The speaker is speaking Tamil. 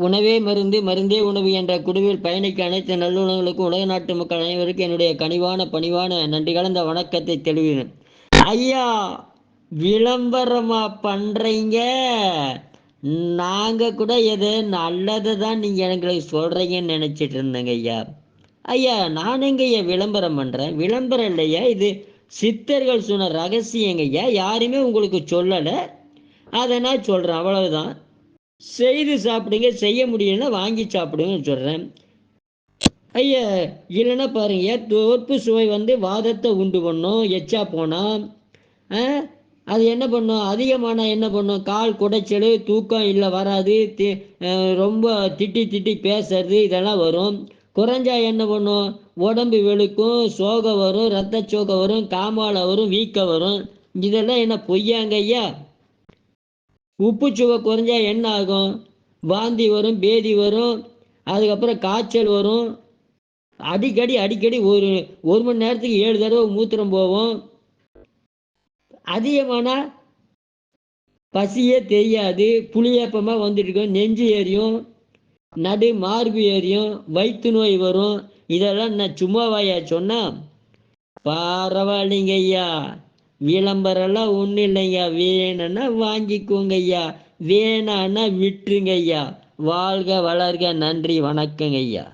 உணவே மருந்து மருந்தே உணவு என்ற குழுவில் பயணிக்க அனைத்து நல்லுணவுகளுக்கும் உலக நாட்டு மக்கள் அனைவருக்கும் என்னுடைய கனிவான பணிவான நன்றி கலந்த வணக்கத்தை தெரிவிக்கிறேன். ஐயா, விளம்பரமா பண்றீங்க? நாங்கள் கூட எது நல்லதை தான் நீங்கள் எங்களுக்கு சொல்கிறீங்கன்னு நினச்சிட்டு இருந்தேங்க ஐயா. ஐயா, நான் எங்க ஐயா விளம்பரம் பண்ணுறேன்? விளம்பரம் இல்லையா, இது சித்தர்கள் சொன்ன ரகசியங்க ஐயா. யாருமே உங்களுக்கு சொல்லலை, அதை நான் சொல்கிறேன், அவ்வளவுதான். செய்து சாப்பிடுங்க, செய்ய முடியலன்னா வாங்கி சாப்பிடுங்கன்னு சொல்கிறேன் ஐயா. இல்லைன்னா பாருங்க, தோற்பு சுவை வாதத்தை உண்டு பண்ணும். எச்சா போனால் அது என்ன பண்ணும், அதிகமான என்ன பண்ணும், கால் குடைச்சல், தூக்கம் இல்லை வராது, ரொம்ப திட்டி திட்டி பேசுறது இதெல்லாம் வரும். குறைஞ்சா என்ன பண்ணும், உடம்பு வெளுக்கும், சோகம் வரும், ரத்த சோகம் வரும், காமாலை வரும், வீக்கம் வரும். இதெல்லாம் என்ன பொய்யாங்க ஐயா? உப்பு சுவை குறைஞ்சா என்ன ஆகும், வாந்தி வரும், பேதி வரும், அதுக்கப்புறம் காய்ச்சல் வரும். அடிக்கடி ஒரு மணி நேரத்துக்கு 7 தடவை மூத்திரம் போவோம். அதிகமான பசியே தெரியாது, புளியேப்பமாக வந்துட்டு நெஞ்சு ஏறியும், நடு மார்பு ஏறியும், வயிற்று நோய் வரும். இதெல்லாம் நான் சும்மாவாயா சொன்னால்? பரவாயில்லைங்க ஐயா, விளம்பரம்லாம் ஒன்றும் இல்லைங்க. வேணும்னா வாங்கிக்கோங்க ஐயா, வேணான்னா விட்டுருங்க ஐயா. வாழ்க வளர்க, நன்றி, வணக்கங்க ஐயா.